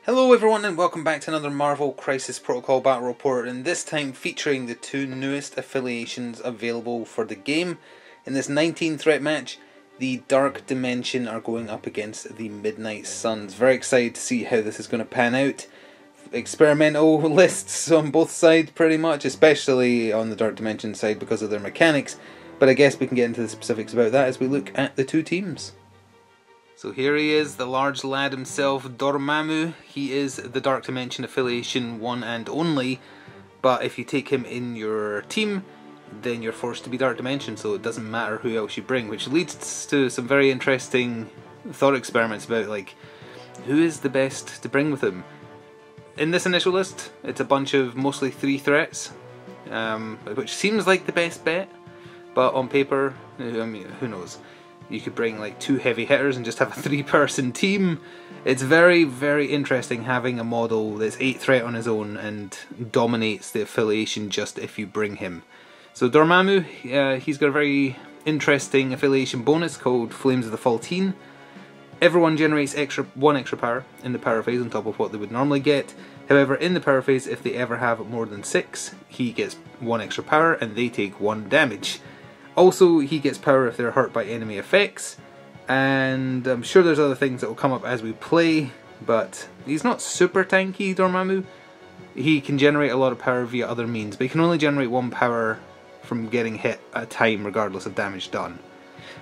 Hello everyone and welcome back to another Marvel Crisis Protocol Battle Report, and this time featuring the two newest affiliations available for the game. In this 19 threat match, the Dark Dimension are going up against the Midnight Suns. Very excited to see how this is going to pan out. Experimental lists on both sides pretty much, especially on the Dark Dimension side because of their mechanics, but I guess we can get into the specifics about that as we look at the two teams. So here he is, the large lad himself, Dormammu. He is the Dark Dimension affiliation one and only, but if you take him in your team, then you're forced to be Dark Dimension, so it doesn't matter who else you bring, which leads to some very interesting thought experiments about, like, who is the best to bring with him. In this initial list, it's a bunch of mostly 3 threats, which seems like the best bet, but on paper, I mean, who knows. You could bring like 2 heavy hitters and just have a 3-person team. It's very, very interesting having a model that's 8 threat on his own and dominates the affiliation just if you bring him. So Dormammu, he's got a very interesting affiliation bonus called Flames of the Faltine. Everyone generates 1 extra power in the power phase on top of what they would normally get. However, in the power phase, if they ever have more than 6, he gets 1 extra power and they take 1 damage. Also, he gets power if they're hurt by enemy effects, and I'm sure there's other things that will come up as we play, but he's not super tanky, Dormammu. He can generate a lot of power via other means, but he can only generate 1 power from getting hit at a time, regardless of damage done.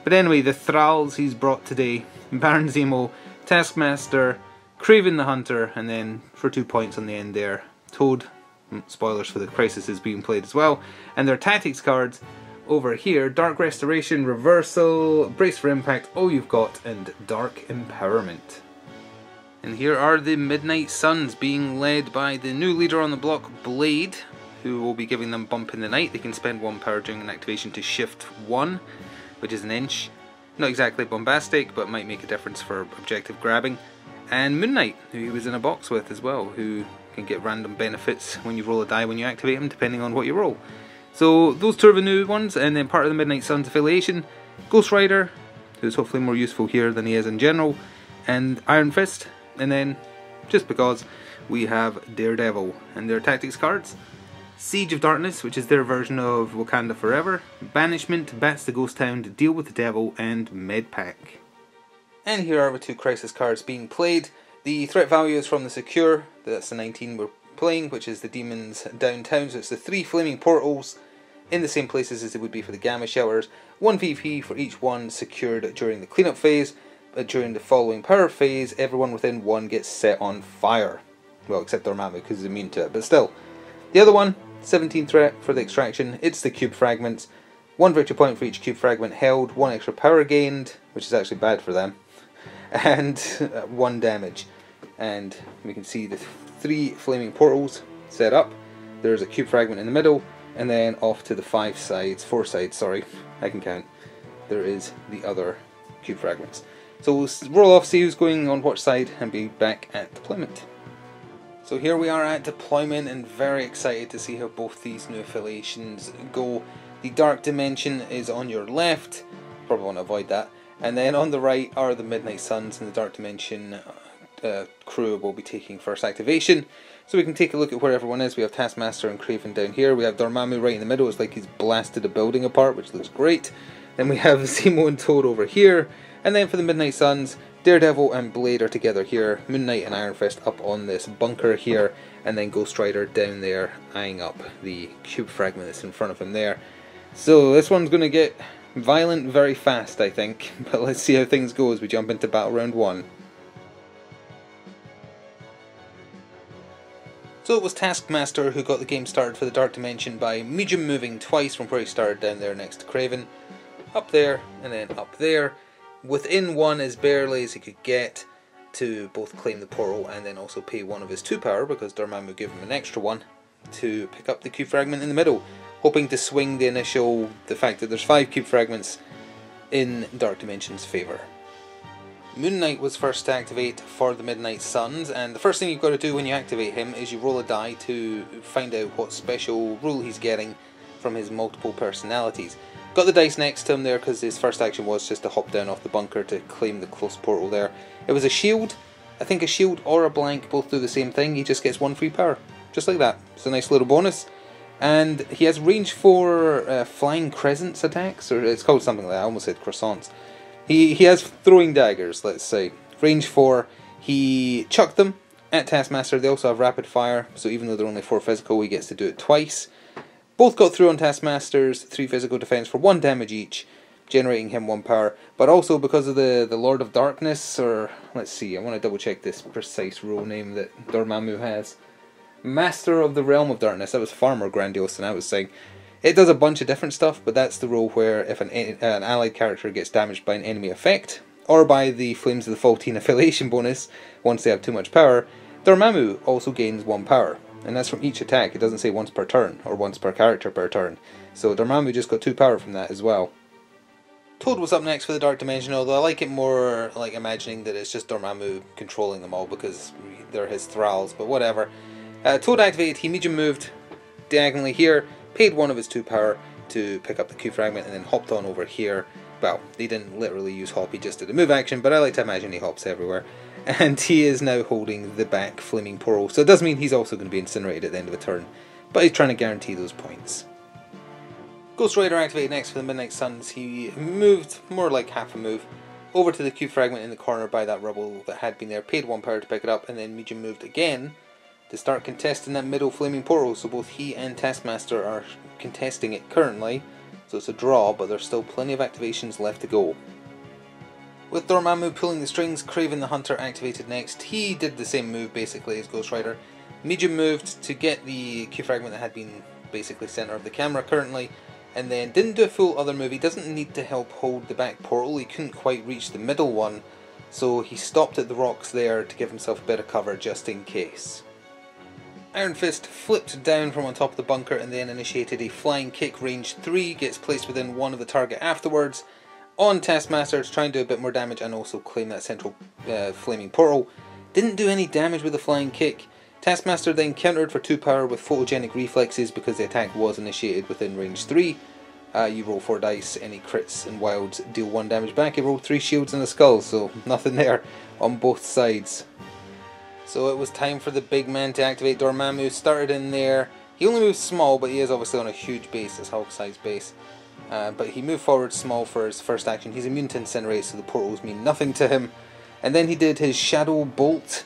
But anyway, the thralls he's brought today: Baron Zemo, Taskmaster, Kraven the Hunter, and then for 2 points on the end there, Toad. Spoilers for the Crisis is being played as well. And their tactics cards over here: Dark Restoration, Reversal, Brace for Impact, All You've Got, and Dark Empowerment. And here are the Midnight Suns, being led by the new leader on the block, Blade, who will be giving them Bump in the Night. They can spend 1 power during an activation to shift 1, which is an inch. Not exactly bombastic, but might make a difference for objective grabbing. And Moon Knight, who he was in a box with as well, who can get random benefits when you roll a die when you activate him, depending on what you roll. So those 2 are the new ones, and then part of the Midnight Suns affiliation: Ghost Rider, who's hopefully more useful here than he is in general, and Iron Fist. And then, just because, we have Daredevil and their tactics cards: Siege of Darkness, which is their version of Wakanda Forever; Banishment, Bats the Ghost Town, Deal with the Devil, and Medpack. And here are the 2 Crisis cards being played. The threat value is from the Secure, that's the 19 we're playing, which is the Demons Downtown, so it's the 3 flaming portals in the same places as they would be for the Gamma Shelters. 1 VP for each one secured during the cleanup phase, but during the following power phase, everyone within 1 gets set on fire. Well, except Dormammu, because he's immune to it, but still. The other one, 17 threat for the extraction, it's the cube fragments. 1 victory point for each cube fragment held, 1 extra power gained, which is actually bad for them, and 1 damage. And we can see the 3 flaming portals set up. There's a cube fragment in the middle, and then off to the 4 sides, sorry, I can count, there is the other cube fragments. So we'll roll off, see who's going on which side, and be back at deployment. So here we are at deployment, and very excited to see how both these new affiliations go. The Dark Dimension is on your left, probably want to avoid that, and then on the right are the Midnight Suns, and the Dark Dimension crew will be taking first activation. So we can take a look at where everyone is. We have Taskmaster and Kraven down here. We have Dormammu right in the middle. It's like he's blasted a building apart, which looks great. Then we have Zemo and Toad over here. And then for the Midnight Suns, Daredevil and Blade are together here. Moon Knight and Iron Fist up on this bunker here. And then Ghost Rider down there, eyeing up the cube fragment that's in front of him there. So this one's going to get violent very fast, I think. But let's see how things go as we jump into battle round 1. So it was Taskmaster who got the game started for the Dark Dimension by medium moving twice from where he started down there next to Kraven. Up there, and then up there. Within 1 as barely as he could get to both claim the portal and then also pay 1 of his 2 power, because Dormammu gave him an extra 1, to pick up the cube fragment in the middle, hoping to swing the fact that there's 5 cube fragments in Dark Dimension's favour. Moon Knight was first to activate for the Midnight Suns, and the first thing you've got to do when you activate him is you roll a die to find out what special rule he's getting from his multiple personalities. Got the dice next to him there because his first action was just to hop down off the bunker to claim the close portal there. It was a shield, I think a shield or a blank both do the same thing. He just gets 1 free power, just like that. It's a nice little bonus. And he has range 4 flying crescents attacks, or it's called something like that. I almost said croissants. He has throwing daggers, let's say. Range 4, he chucked them at Taskmaster. They also have rapid fire, so even though they're only 4 physical, he gets to do it twice. Both got through on Taskmaster's 3 physical defense for 1 damage each, generating him 1 power. But also because of the Lord of Darkness, or let's see, I want to double check this precise role name that Dormammu has. Master of the Realm of Darkness. That was far more grandiose than I was saying. It does a bunch of different stuff, but that's the role where if an allied character gets damaged by an enemy effect, or by the Flames of the Faultine affiliation bonus, once they have too much power, Dormammu also gains 1 power. And that's from each attack. It doesn't say once per turn, or once per character per turn. So Dormammu just got 2 power from that as well. Toad was up next for the Dark Dimension, although I like it more like imagining that it's just Dormammu controlling them all because they're his thralls, but whatever. Toad activated, he medium moved diagonally here, paid 1 of his 2 power to pick up the Q fragment, and then hopped on over here. Well, he didn't literally use hop, he just did a move action, but I like to imagine he hops everywhere. And he is now holding the back flaming portal, so it does mean he's also going to be incinerated at the end of a turn, but he's trying to guarantee those points. Ghost Rider activated next for the Midnight Suns. He moved, more like half a move, over to the Q fragment in the corner by that rubble that had been there, paid 1 power to pick it up, and then medium moved again to start contesting that middle flaming portal. So both he and Taskmaster are contesting it currently, so it's a draw, but there's still plenty of activations left to go. With Dormammu pulling the strings, Kraven the Hunter activated next. He did the same move basically as Ghost Rider. Medium moved to get the Q fragment that had been basically center of the camera currently, and then didn't do a full other move. He doesn't need to help hold the back portal, he couldn't quite reach the middle one, so he stopped at the rocks there to give himself a bit of cover just in case. Iron Fist flipped down from on top of the bunker and then initiated a flying kick, range 3, gets placed within 1 of the target afterwards, on Taskmaster to try and do a bit more damage and also claim that central flaming portal. Didn't do any damage with the flying kick. Taskmaster then countered for 2 power with photogenic reflexes because the attack was initiated within range 3. You roll 4 dice, any crits and wilds deal 1 damage back. He rolled 3 shields and a skull, so nothing there on both sides. So it was time for the big man to activate. Dormammu started in there. He only moves small, but he is obviously on a huge base, his Hulk-sized base. But he moved forward small for his first action. He's immune to incinerate, so the portals mean nothing to him. And then he did his Shadow Bolt,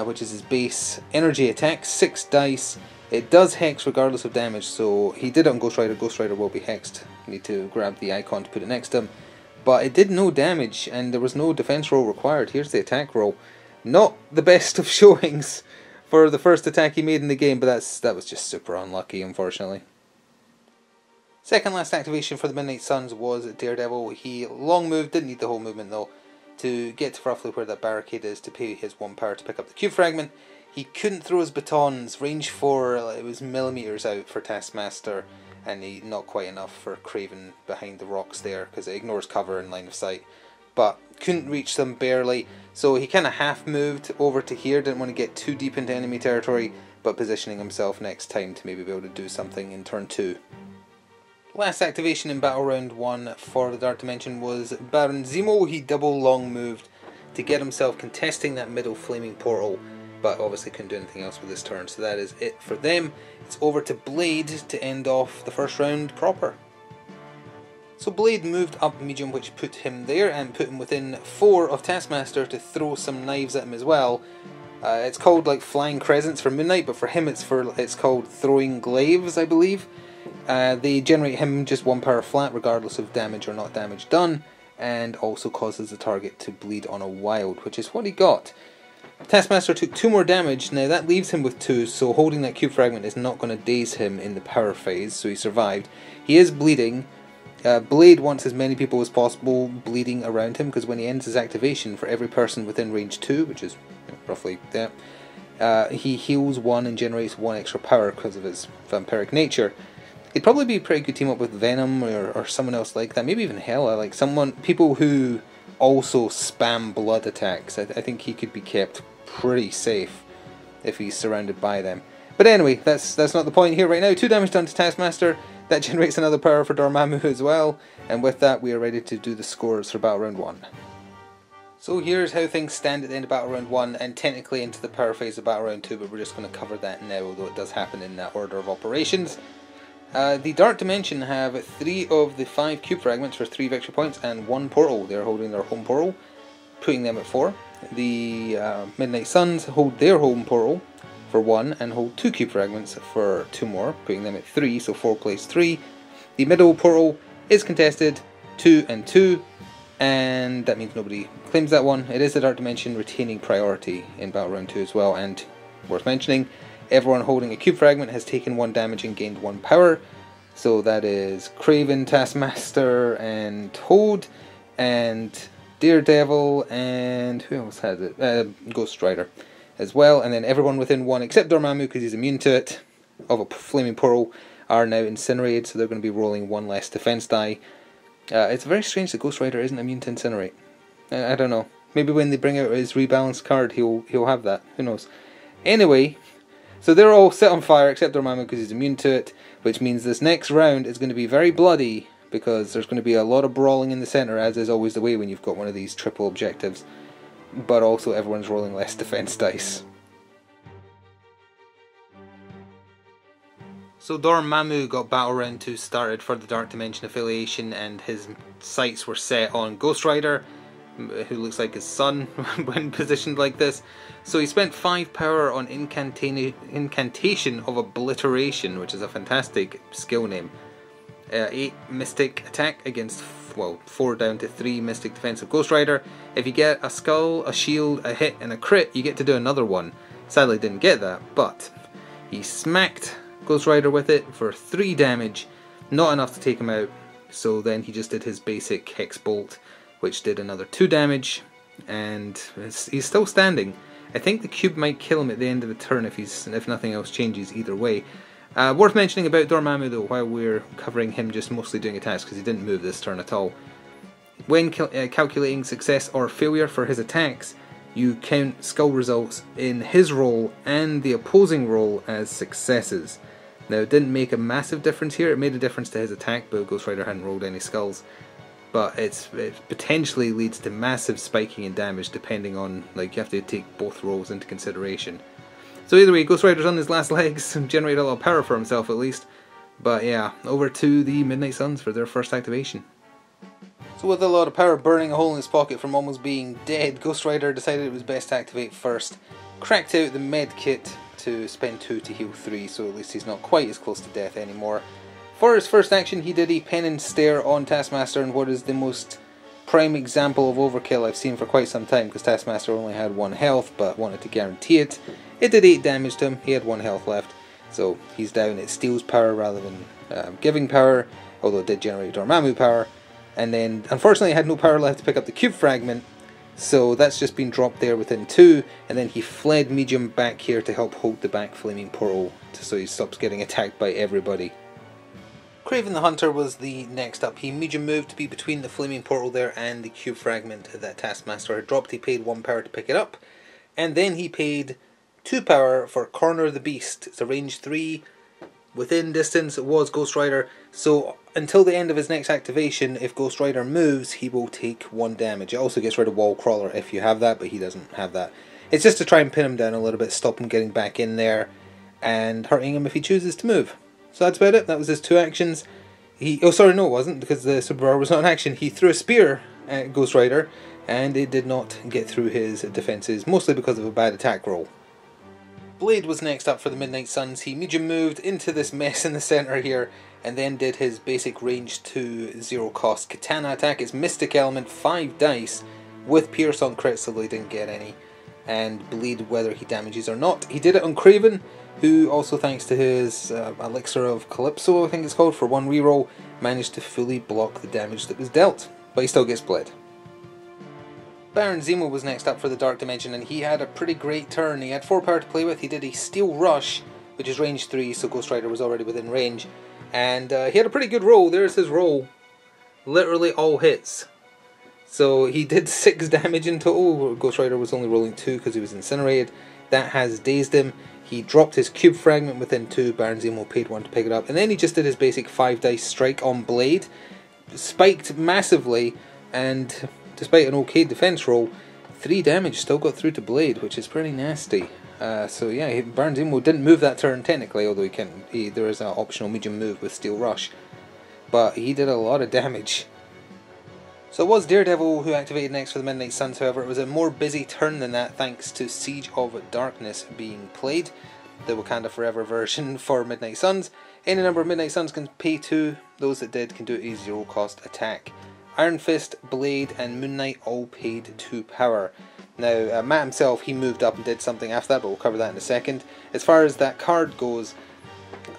which is his base energy attack, 6 dice. It does hex regardless of damage, so he did it on Ghost Rider. Ghost Rider will be hexed. You need to grab the icon to put it next to him. But it did no damage, and there was no defense roll required. Here's the attack roll. Not the best of showings for the first attack he made in the game, but that was just super unlucky, unfortunately. Second last activation for the Midnight Suns was Daredevil. He long moved, didn't need the whole movement though, to get to roughly where that barricade is to pay his 1 power to pick up the Q fragment. He couldn't throw his batons, range 4, it was millimeters out for Taskmaster, and not quite enough for Kraven behind the rocks there, because it ignores cover and line of sight. But couldn't reach them barely, so he kind of half moved over to here, didn't want to get too deep into enemy territory, but positioning himself next time to maybe be able to do something in turn 2. Last activation in Battle Round 1 for the Dark Dimension was Baron Zemo. He double long moved to get himself contesting that middle flaming portal, but obviously couldn't do anything else with his turn, so that is it for them. It's over to Blade to end off the first round proper. So Blade moved up medium, which put him there and put him within 4 of Taskmaster to throw some knives at him as well. It's called like flying crescents for Moon Knight, but for him it's called throwing glaives, I believe. They generate him just 1 power flat regardless of damage or not damage done, and also causes the target to bleed on a wild, which is what he got. Taskmaster took 2 more damage. Now that leaves him with 2, so holding that Q fragment is not going to daze him in the power phase, so he survived. He is bleeding. Blade wants as many people as possible bleeding around him, because when he ends his activation, for every person within range 2, which is roughly that, he heals 1 and generates 1 extra power because of his vampiric nature. It'd probably be a pretty good team up with Venom or someone else like that, maybe even Hela, like people who also spam blood attacks. I think he could be kept pretty safe if he's surrounded by them. But anyway, that's not the point here right now. 2 damage done to Taskmaster. That generates another power for Dormammu as well, and with that we are ready to do the scores for Battle Round 1. So here's how things stand at the end of Battle Round 1 and technically into the power phase of Battle Round 2, but we're just going to cover that now, although it does happen in that order of operations. The Dark Dimension have 3 of the 5 cube fragments for 3 victory points and 1 portal. They're holding their home portal, putting them at 4. The Midnight Suns hold their home portal for 1 and hold 2 cube fragments for 2 more, putting them at 3, so 4 plays 3. The middle portal is contested 2 and 2, and that means nobody claims that one. It is the Dark Dimension retaining priority in Battle Round 2 as well, and worth mentioning, everyone holding a cube fragment has taken 1 damage and gained 1 power. So that is Kraven, Taskmaster, and Toad, and Daredevil, and who else has it? Ghost Rider as well. And then everyone within 1, except Dormammu because he's immune to it, of a flaming portal, are now incinerated, so they're going to be rolling 1 less defense die. It's very strange that Ghost Rider isn't immune to incinerate. I don't know. Maybe when they bring out his rebalanced card, he'll have that. Who knows? Anyway, so they're all set on fire except Dormammu because he's immune to it, which means this next round is going to be very bloody because there's going to be a lot of brawling in the centre, as is always the way when you've got one of these triple objectives. But also everyone's rolling less defense dice. So Dormammu got Battle Round 2 started for the Dark Dimension affiliation, and his sights were set on Ghost Rider, who looks like his son when positioned like this. So he spent 5 power on Incantation of Obliteration, which is a fantastic skill name. 8 Mystic attack against, well, 4 down to 3 Mystic defense of Ghost Rider. If you get a skull, a shield, a hit and a crit, you get to do another one. Sadly didn't get that, but he smacked Ghost Rider with it for 3 damage, not enough to take him out, so then he just did his basic Hex Bolt, which did another 2 damage, and he's still standing. I think the cube might kill him at the end of the turn if nothing else changes either way. Worth mentioning about Dormammu though, while we're covering him just mostly doing attacks, because he didn't move this turn at all. When calculating success or failure for his attacks, you count skull results in his roll and the opposing roll as successes. Now it didn't make a massive difference here, it made a difference to his attack, but Ghost Rider hadn't rolled any skulls. But it potentially leads to massive spiking in damage depending on, like, you have to take both rolls into consideration. So either way, Ghost Rider's on his last legs and generated a lot of power for himself at least. But yeah, over to the Midnight Suns for their first activation. So with a lot of power burning a hole in his pocket from almost being dead, Ghost Rider decided it was best to activate first. Cracked out the med kit to spend 2 to heal 3, so at least he's not quite as close to death anymore. For his first action, he did a pen and stare on Taskmaster in what is the most prime example of overkill I've seen for quite some time, because Taskmaster only had 1 health but wanted to guarantee it. It did 8 damage to him, he had 1 health left, so he's down. It steals power rather than giving power, although it did generate Dormammu power. And then, unfortunately, it had no power left to pick up the cube fragment, so that's just been dropped there within 2, and then he fled medium back here to help hold the back flaming portal so he stops getting attacked by everybody. Kraven the Hunter was the next up. He medium moved to be between the flaming portal there and the cube fragment that Taskmaster had dropped. He paid 1 power to pick it up, and then he paid 2 power for Corner the Beast. It's a range 3. Within distance it was Ghost Rider, so until the end of his next activation, if Ghost Rider moves, he will take 1 damage. It also gets rid of Wall Crawler if you have that, but he doesn't have that. It's just to try and pin him down a little bit, stop him getting back in there, and hurting him if he chooses to move. So that's about it. That was his 2 actions. Oh sorry, no it wasn't, because the superpower was not an action. He threw a spear at Ghost Rider, and it did not get through his defences, mostly because of a bad attack roll. Blade was next up for the Midnight Suns. He medium moved into this mess in the centre here, and then did his basic range 2 0 cost katana attack. It's Mystic Element, 5 dice, with Pierce on crit, so they didn't get any, and bleed whether he damages or not. He did it on Kraven, who also, thanks to his Elixir of Calypso, I think it's called, for 1 reroll, managed to fully block the damage that was dealt, but he still gets bled. Baron Zemo was next up for the Dark Dimension, and he had a pretty great turn. He had 4 power to play with. He did a Steel Rush, which is range 3, so Ghost Rider was already within range, and he had a pretty good roll. There's his roll, literally all hits. So he did 6 damage in total. Ghost Rider was only rolling 2 because he was incinerated. That has dazed him. He dropped his cube fragment within 2, Baron Zemo paid 1 to pick it up, and then he just did his basic 5 dice strike on Blade, spiked massively, and despite an okay defense roll, 3 damage, still got through to Blade, which is pretty nasty. So yeah, Baron Zemo didn't move that turn technically, although there is an optional medium move with Steel Rush. But he did a lot of damage. So it was Daredevil who activated next for the Midnight Suns, however it was a more busy turn than that thanks to Siege of Darkness being played, the Wakanda Forever version for Midnight Suns. Any number of Midnight Suns can pay 2, those that did can do a 0 cost attack. Iron Fist, Blade and Moon Knight all paid 2 power. Now Matt himself, he moved up and did something after that, but we'll cover that in a second. As far as that card goes,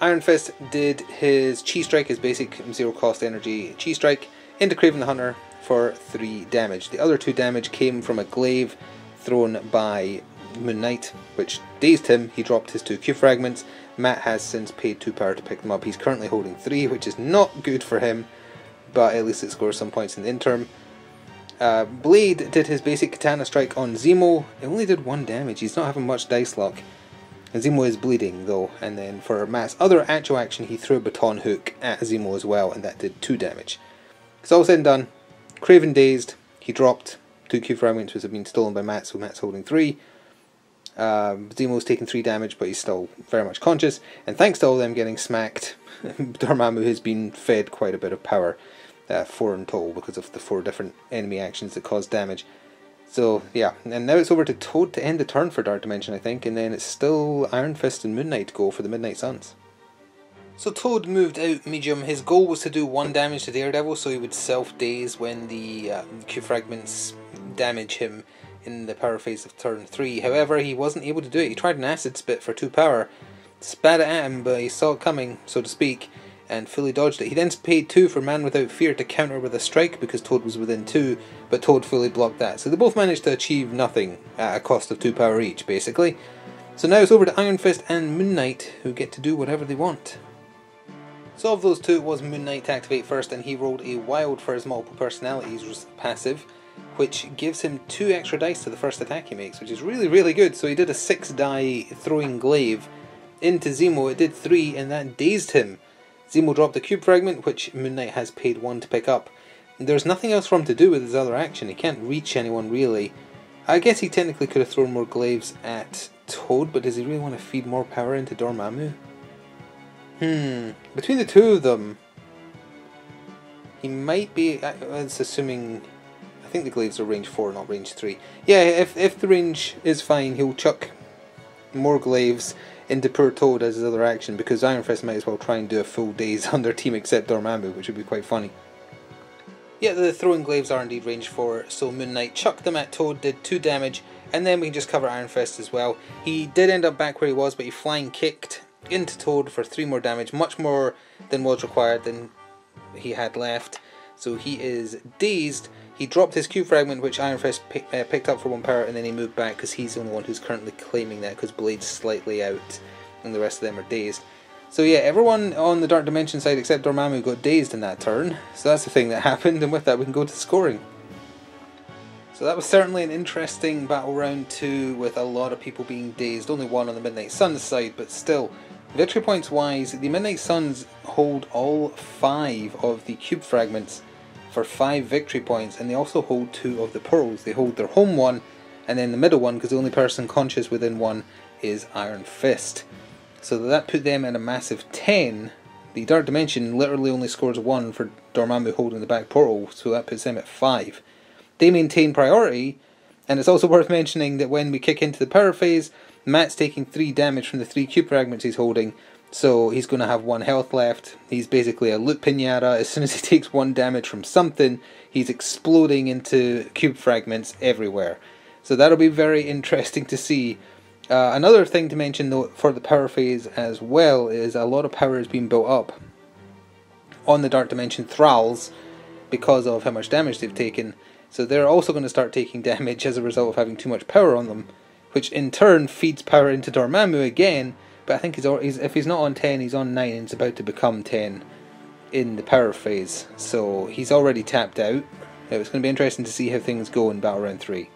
Iron Fist did his Chi Strike, his basic 0 cost energy Chi Strike, into Kraven the Hunter for 3 damage. The other 2 damage came from a glaive thrown by Moon Knight, which dazed him. He dropped his 2 Q fragments. Matt has since paid 2 power to pick them up. He's currently holding 3, which is not good for him, but at least it scores some points in the interim. Blade did his basic Katana Strike on Zemo. It only did 1 damage. He's not having much dice luck. And Zemo is bleeding though, and then for Matt's other actual action he threw a baton hook at Zemo as well, and that did 2 damage. It's all said and done. Kraven dazed, he dropped 2 Q fragments which have been stolen by Matt, so Matt's holding 3. Zemo's taken 3 damage, but he's still very much conscious, and thanks to all them getting smacked, Dormammu has been fed quite a bit of power, 4 in total, because of the 4 different enemy actions that cause damage. So yeah, and now it's over to Toad to end the turn for Dark Dimension, I think, and then it's still Iron Fist and Moon Knight to go for the Midnight Suns. So Toad moved out medium. His goal was to do 1 damage to Daredevil, so he would self-daze when the Q fragments damage him in the power phase of turn 3. However, he wasn't able to do it. He tried an acid spit for 2 power, spat it at him, but he saw it coming, so to speak, and fully dodged it. He then paid 2 for Man Without Fear to counter with a strike because Toad was within 2, but Toad fully blocked that. So they both managed to achieve nothing at a cost of 2 power each, basically. So now it's over to Iron Fist and Moon Knight, who get to do whatever they want. So of those 2, it was Moon Knight to activate first, and he rolled a Wild for his multiple personalities passive, which gives him 2 extra dice to the first attack he makes, which is really, really good. So he did a 6 die throwing glaive into Zemo. It did 3, and that dazed him. Zemo dropped a cube fragment, which Moon Knight has paid 1 to pick up. There's nothing else for him to do with his other action. He can't reach anyone, really. I guess he technically could have thrown more glaives at Toad, but does he really want to feed more power into Dormammu? Between the 2 of them, he might be, it's assuming, I think the glaives are range 4, not range 3. Yeah, if the range is fine, he'll chuck more glaives into poor Toad as his other action, because Iron Fist might as well try and do a full daze on their team except Dormammu, which would be quite funny. Yeah, the throwing glaives are indeed range 4, so Moon Knight chucked them at Toad, did 2 damage, and then we can just cover Iron Fist as well. He did end up back where he was, but he flying kicked into Toad for 3 more damage, much more than was required than he had left. So he is dazed. He dropped his Q fragment, which Iron Fist picked up for 1 power, and then he moved back because he's the only one who's currently claiming that, because Blade's slightly out and the rest of them are dazed. So yeah, everyone on the Dark Dimension side except Dormammu got dazed in that turn, so that's the thing that happened, and with that we can go to scoring. So that was certainly an interesting battle round 2 with a lot of people being dazed, only 1 on the Midnight Suns side, but still. Victory points wise, the Midnight Suns hold all 5 of the cube fragments for 5 victory points, and they also hold 2 of the pearls. They hold their home one, and then the middle one, because the only person conscious within one is Iron Fist. So that put them at a massive 10. The Dark Dimension literally only scores 1 for Dormammu holding the back portal, so that puts them at 5. They maintain priority, and it's also worth mentioning that when we kick into the power phase, Matt's taking 3 damage from the 3 cube fragments he's holding, so he's going to have 1 health left. He's basically a loot pinata. As soon as he takes 1 damage from something, he's exploding into cube fragments everywhere. So that'll be very interesting to see. Another thing to mention though for the power phase as well is a lot of power is being built up on the Dark Dimension thralls because of how much damage they've taken. So they're also going to start taking damage as a result of having too much power on them, which in turn feeds power into Dormammu again, but I think if he's not on 10, he's on 9, and it's about to become 10 in the power phase, so he's already tapped out. It's going to be interesting to see how things go in Battle Round 3.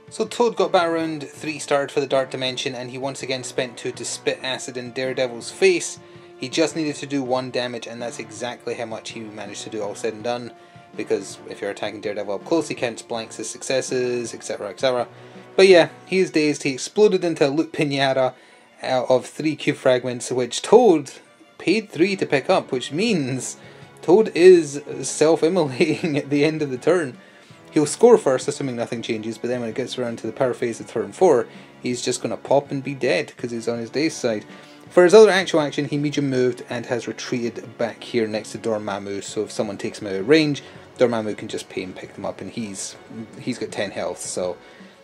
So Toad got Battle Round 3 started for the Dark Dimension, and he once again spent 2 to spit acid in Daredevil's face. He just needed to do 1 damage, and that's exactly how much he managed to do, all said and done. because if you're attacking Daredevil up close, he counts blanks as successes, etc, etc. But yeah, he is dazed. He exploded into a loot pinata of 3 cube fragments, which Toad paid 3 to pick up, which means Toad is self-immolating at the end of the turn. He'll score first, assuming nothing changes, but then when it gets around to the power phase of turn 4, he's just going to pop and be dead, because he's on his dazed side. For his other actual action, he medium moved and has retreated back here next to Dormammu, so if someone takes him out of range, Dormammu can just pay and pick them up, and he's got 10 health, so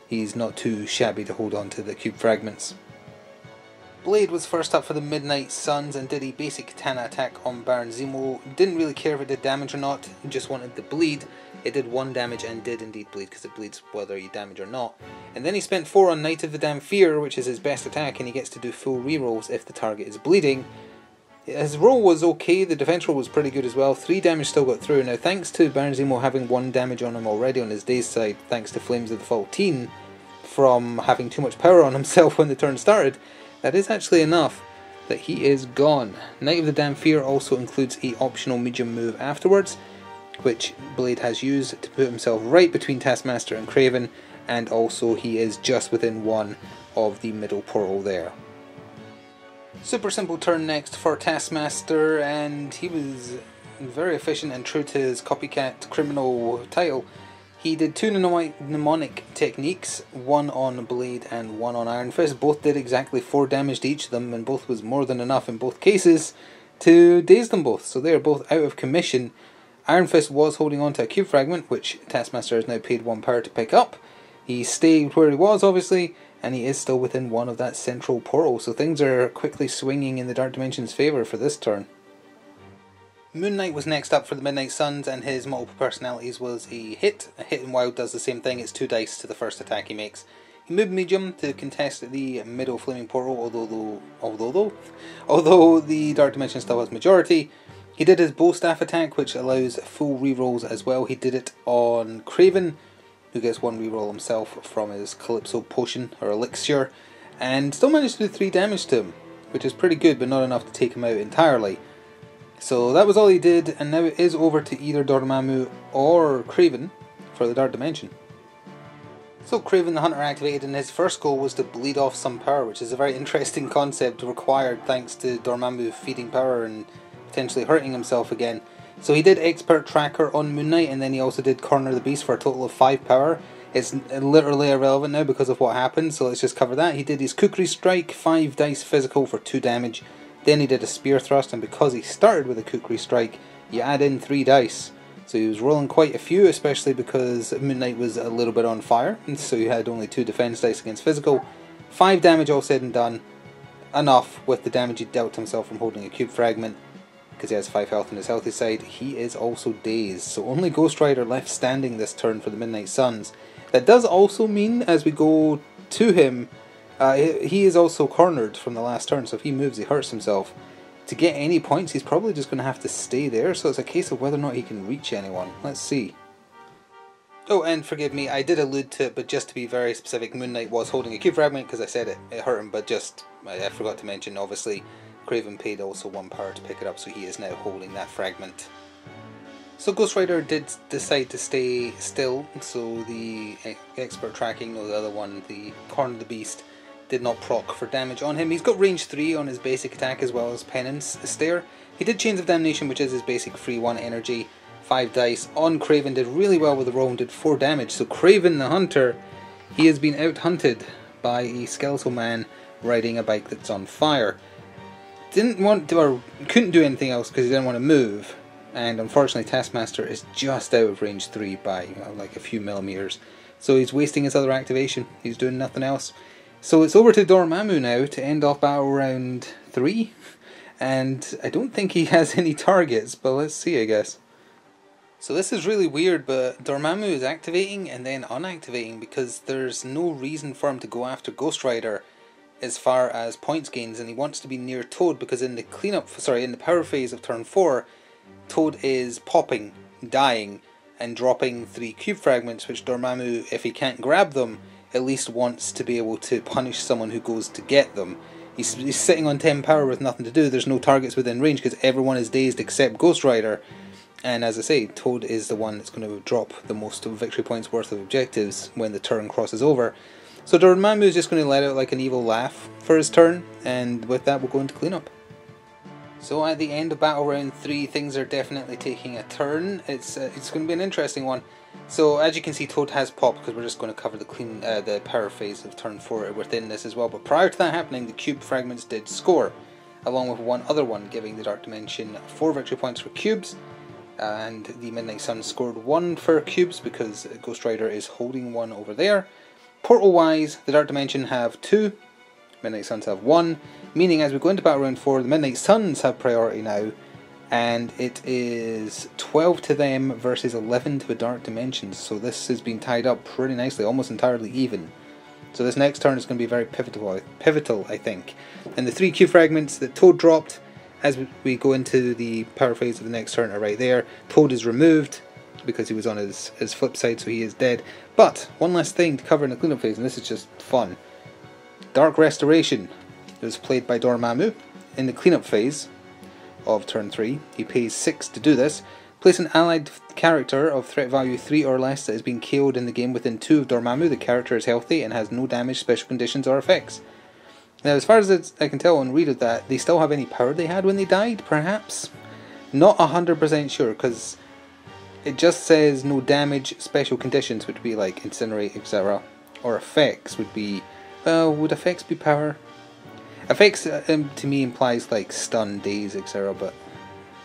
he's not too shabby to hold on to the cube fragments. Blade was first up for the Midnight Suns and did a basic katana attack on Baron Zemo. Didn't really care if it did damage or not, just wanted to bleed. It did 1 damage and did indeed bleed, because it bleeds whether you damage or not. And then he spent 4 on Knight of the Damn Fear, which is his best attack, and he gets to do full rerolls if the target is bleeding. His roll was okay, the defense roll was pretty good as well. 3 damage still got through. Now thanks to Baron Zemo having 1 damage on him already on his day's side, thanks to Flames of the 14, from having too much power on himself when the turn started, that is actually enough that he is gone. Knight of the Damn Fear also includes a optional medium move afterwards, which Blade has used to put himself right between Taskmaster and Kraven, and also he is just within 1 of the middle portal there. Super simple turn next for Taskmaster, and he was very efficient and true to his copycat criminal title. He did 2 mnemonic techniques, 1 on Blade and 1 on Iron Fist. Both did exactly 4 damage to each of them, and both was more than enough in both cases to daze them both. So they are both out of commission. Iron Fist was holding on to a cube fragment, which Taskmaster has now paid 1 power to pick up. He stayed where he was, obviously, and he is still within 1 of that central portal. So things are quickly swinging in the Dark Dimension's favour for this turn. Moon Knight was next up for the Midnight Suns, and his multiple personalities was a hit. A hit in Wild does the same thing, it's 2 dice to the first attack he makes. He moved medium to contest the middle flaming portal, although the Dark Dimension still has majority. He did his bow staff attack, which allows full rerolls as well. He did it on Kraven, who gets 1 reroll himself from his Calypso potion, or elixir, and still managed to do 3 damage to him, which is pretty good, but not enough to take him out entirely. So that was all he did, and now it is over to either Dormammu or Kraven for the Dark Dimension. So Kraven the Hunter activated, and his first goal was to bleed off some power, which is a very interesting concept required thanks to Dormammu feeding power and potentially hurting himself again. So he did Expert Tracker on Moon Knight, and then he also did Corner the Beast for a total of 5 power. It's literally irrelevant now because of what happened, so let's just cover that. He did his Kukri Strike, 5 dice physical for 2 damage. Then he did a Spear Thrust, and because he started with a Kukri Strike, you add in 3 dice. So he was rolling quite a few, especially because Moon Knight was a little bit on fire, and so you had only 2 defense dice against physical. 5 damage all said and done. Enough with the damage he dealt himself from holding a cube fragment, because he has 5 health on his healthy side. He is also dazed, so only Ghost Rider left standing this turn for the Midnight Suns. That does also mean, as we go to him, he is also cornered from the last turn, so if he moves he hurts himself. To get any points he's probably just going to have to stay there, so it's a case of whether or not he can reach anyone. Let's see. Oh, and forgive me, I did allude to it, but just to be very specific, Moon Knight was holding a cube fragment because I said it hurt him, but just, I forgot to mention, obviously, Kraven paid also 1 power to pick it up, so he is now holding that fragment. So Ghost Rider did decide to stay still, so the Expert Tracking, or the other one, the Corner the Beast, did not proc for damage on him. He's got range 3 on his basic attack as well as Penance Stare. He did Chains of Damnation, which is his basic free 1 energy, 5 dice. On Kraven, did really well with the roll and did 4 damage. So Kraven the Hunter, he has been out-hunted by a skeletal man riding a bike that's on fire. Didn't want to, or couldn't do anything else because he didn't want to move. And unfortunately Taskmaster is just out of range 3 by like a few millimeters. So he's wasting his other activation. He's doing nothing else. So it's over to Dormammu now to end off battle round 3. And I don't think he has any targets, but let's see, I guess. So this is really weird, but Dormammu is activating and then unactivating because there's no reason for him to go after Ghost Rider as far as points gains, and he wants to be near Toad because in the in the power phase of turn 4, Toad is popping, dying, and dropping 3 cube fragments, which Dormammu, if he can't grab them, at least wants to be able to punish someone who goes to get them. He's sitting on 10 power with nothing to do, there's no targets within range because everyone is dazed except Ghost Rider, And as I say, Toad is the one that's going to drop the most victory points worth of objectives when the turn crosses over. So Dormammu is just going to let out like an evil laugh for his turn, and with that we'll go into cleanup. So at the end of battle round 3, things are definitely taking a turn. It's going to be an interesting one. So as you can see, Toad has popped because we're just going to cover the power phase of turn 4 within this as well. But prior to that happening, the cube fragments did score, along with one other one, giving the Dark Dimension 4 victory points for cubes. And the Midnight Sun scored 1 for cubes because Ghost Rider is holding 1 over there. Portal wise, the Dark Dimension have 2, Midnight Suns have 1, meaning as we go into battle round 4, the Midnight Suns have priority now, and it is 12 to them versus 11 to the Dark Dimensions. So this has been tied up pretty nicely, almost entirely even. So this next turn is going to be very pivotal, I think. And the 3 cube fragments that Toad dropped as we go into the power phase of the next turn are right there. Toad is removed because he was on his flip side, so he is dead. But one last thing to cover in the cleanup phase, and this is just fun. Dark Restoration was played by Dormammu in the cleanup phase of turn 3. He pays 6 to do this. Place an allied character of threat value 3 or less that has been KO'd in the game within 2 of Dormammu. The character is healthy and has no damage, special conditions or effects. Now as far as I can tell and read of that, they still have any power they had when they died, perhaps? Not 100% sure, because it just says no damage, special conditions would be like incinerate, etc. Or effects would be, well, would effects be power? Effects to me implies like stun, daze, etc. But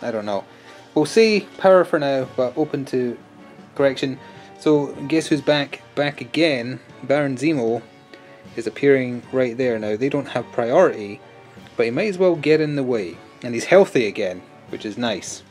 I don't know. We'll say power for now, but open to correction. So guess who's back? Back again. Baron Zemo is appearing right there now. They don't have priority, but he might as well get in the way. And he's healthy again, which is nice.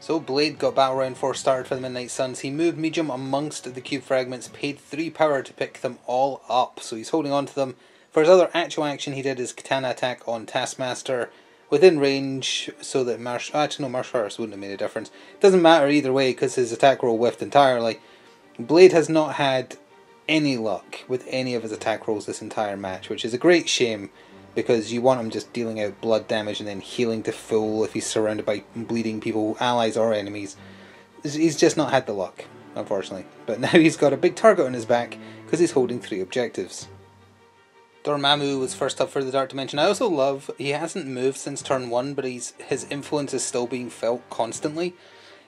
So Blade got battle round 4 started for the Midnight Suns. He moved medium amongst the cube fragments, paid 3 power to pick them all up. So he's holding on to them. For his other actual action, he did his katana attack on Taskmaster within range, so that martial arts wouldn't have made a difference. Doesn't matter either way because his attack roll whiffed entirely. Blade has not had any luck with any of his attack rolls this entire match, which is a great shame, because you want him just dealing out blood damage and then healing to full if he's surrounded by bleeding people, allies or enemies. He's just not had the luck, unfortunately. But now he's got a big target on his back because he's holding 3 objectives. Dormammu was first up for the Dark Dimension. I also love, he hasn't moved since turn 1, but his influence is still being felt constantly.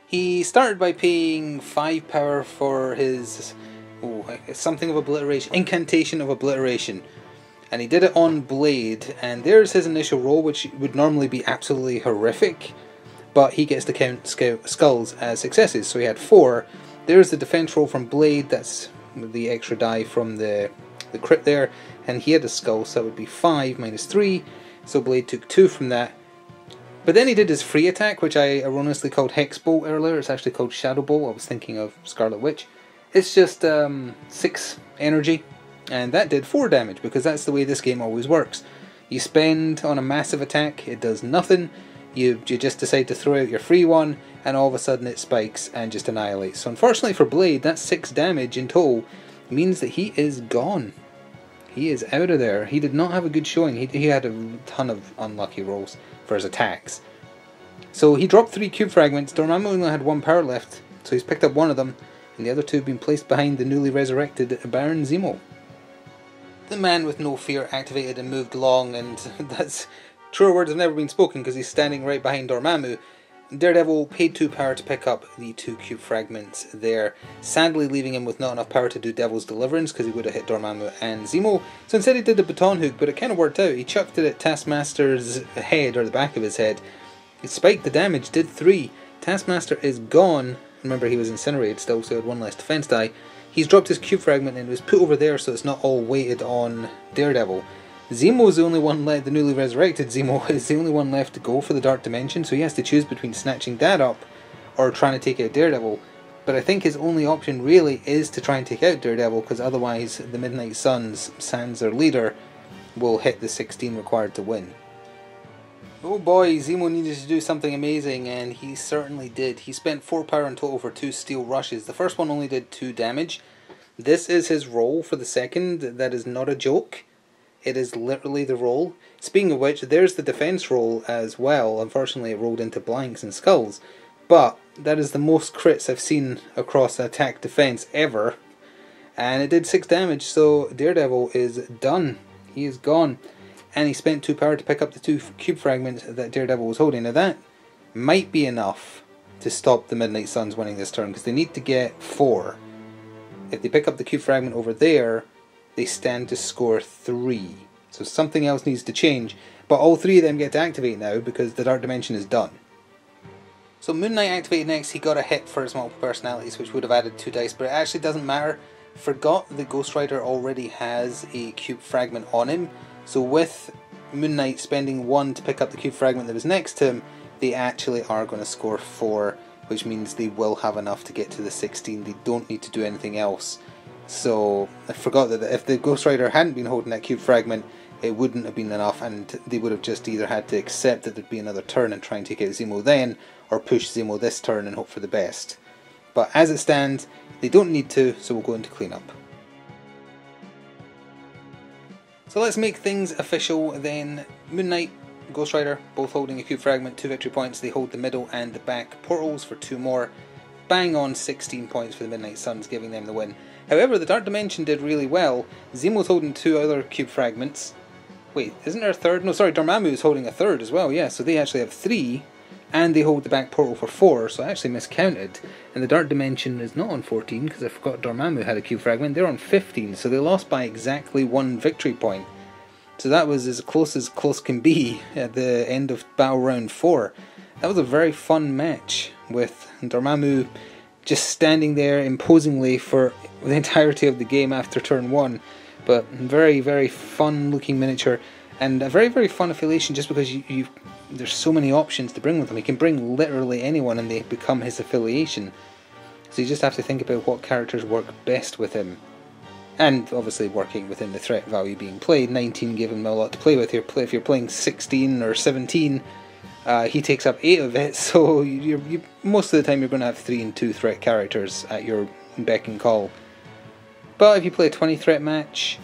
He started by paying 5 power for his something of obliteration, incantation of obliteration, and he did it on Blade, and there's his initial roll, which would normally be absolutely horrific, but he gets to count skulls as successes, so he had 4. There's the defense roll from Blade, that's the extra die from the crit there, and he had a skull, so that would be 5 minus 3, so Blade took 2 from that. But then he did his free attack, which I erroneously called Hex Bolt earlier. It's actually called Shadow Bolt. I was thinking of Scarlet Witch. It's just 6 energy, and that did 4 damage, because that's the way this game always works. You spend on a massive attack, it does nothing. You just decide to throw out your free one, and all of a sudden it spikes and just annihilates. So unfortunately for Blade, that 6 damage in total means that he is gone. He is out of there. He did not have a good showing. He had a ton of unlucky rolls for his attacks. So he dropped 3 cube fragments. Dormammu only had 1 power left, so he's picked up 1 of them, and the other 2 have been placed behind the newly resurrected Baron Zemo. The man with no fear activated and moved along, and that's truer words have never been spoken because he's standing right behind Dormammu. Daredevil paid 2 power to pick up the 2 cube fragments there, sadly leaving him with not enough power to do Devil's Deliverance because he would have hit Dormammu and Zemo. So instead he did the baton hook, but it kind of worked out. He chucked it at Taskmaster's head, or the back of his head. It spiked the damage, did 3. Taskmaster is gone. Remember, he was incinerated still, so he had 1 less defense die. He's dropped his cube fragment and it was put over there so it's not all weighted on Daredevil. Zemo's the only one left, the newly resurrected Zemo is the only one left to go for the Dark Dimension, so he has to choose between snatching that up or trying to take out Daredevil. But I think his only option really is to try and take out Daredevil, because otherwise the Midnight Suns, sans their leader, will hit the 16 required to win. Oh boy, Zemo needed to do something amazing, and he certainly did. He spent 4 power in total for 2 steel rushes. The first one only did 2 damage. This is his roll for the second. That is not a joke. It is literally the roll. Speaking of which, there's the defense roll as well. Unfortunately, it rolled into blanks and skulls. But that is the most crits I've seen across attack defense ever. And it did 6 damage, so Daredevil is done. He is gone. And he spent 2 power to pick up the 2 cube fragments that Daredevil was holding. Now that might be enough to stop the Midnight Suns winning this turn, because they need to get 4. If they pick up the cube fragment over there, they stand to score 3. So something else needs to change. But all 3 of them get to activate now, because the Dark Dimension is done. So Moon Knight activated next. He got a hit for his multiple personalities, which would have added 2 dice, but it actually doesn't matter. Forgot the Ghost Rider already has a cube fragment on him, so with Moon Knight spending 1 to pick up the cube fragment that was next to him, they actually are going to score 4, which means they will have enough to get to the 16. They don't need to do anything else. So I forgot that if the Ghost Rider hadn't been holding that cube fragment, it wouldn't have been enough, and they would have just either had to accept that there'd be another turn and try and take out Zemo then, or push Zemo this turn and hope for the best. But as it stands, they don't need to, so we'll go into cleanup. So let's make things official then. Moon Knight, Ghost Rider, both holding a cube fragment, 2 victory points. They hold the middle and the back portals for 2 more. Bang on 16 points for the Midnight Suns, giving them the win. However, the Dark Dimension did really well. Zemo's holding 2 other cube fragments. Wait, isn't there a third? No, sorry, Dormammu is holding a third as well, yeah, so they actually have 3. And they hold the back portal for 4, so I actually miscounted. And the Dark Dimension is not on 14, because I forgot Dormammu had a cube fragment. They're on 15, so they lost by exactly 1 victory point. So that was as close can be at the end of Battle Round 4. That was a very fun match, with Dormammu just standing there imposingly for the entirety of the game after turn 1. But very, very fun looking miniature. And a very, very fun affiliation, just because there's so many options to bring with him. He can bring literally anyone and they become his affiliation. So you just have to think about what characters work best with him. And obviously working within the threat value being played. 19 gave him a lot to play with. If you're playing 16 or 17, he takes up 8 of it. So you most of the time you're going to have 3 and 2 threat characters at your beck and call. But if you play a 20 threat match,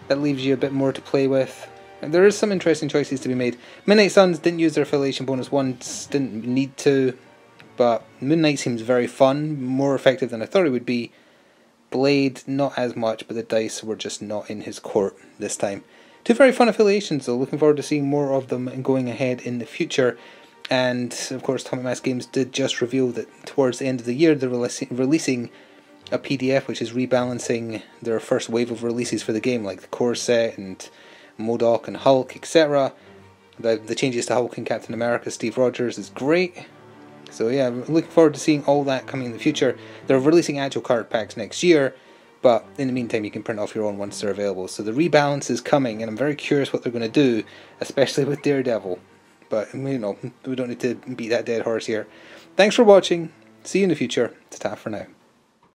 that leaves you a bit more to play with. There is some interesting choices to be made. Midnight Suns didn't use their affiliation bonus once, didn't need to, but Moon Knight seems very fun, more effective than I thought it would be. Blade, not as much, but the dice were just not in his court this time. 2 very fun affiliations though, looking forward to seeing more of them and going ahead in the future. And of course Atomic Mass Games did just reveal that towards the end of the year they're releasing a PDF which is rebalancing their first wave of releases for the game, like the core set and MODOK and Hulk, etc. The changes to Hulk and Captain America, Steve Rogers is great. So yeah, I'm looking forward to seeing all that coming in the future. They're releasing actual card packs next year, but in the meantime you can print off your own once they're available. So the rebalance is coming, and I'm very curious what they're going to do, especially with Daredevil. But, you know, we don't need to beat that dead horse here. Thanks for watching. See you in the future. Ta-ta for now.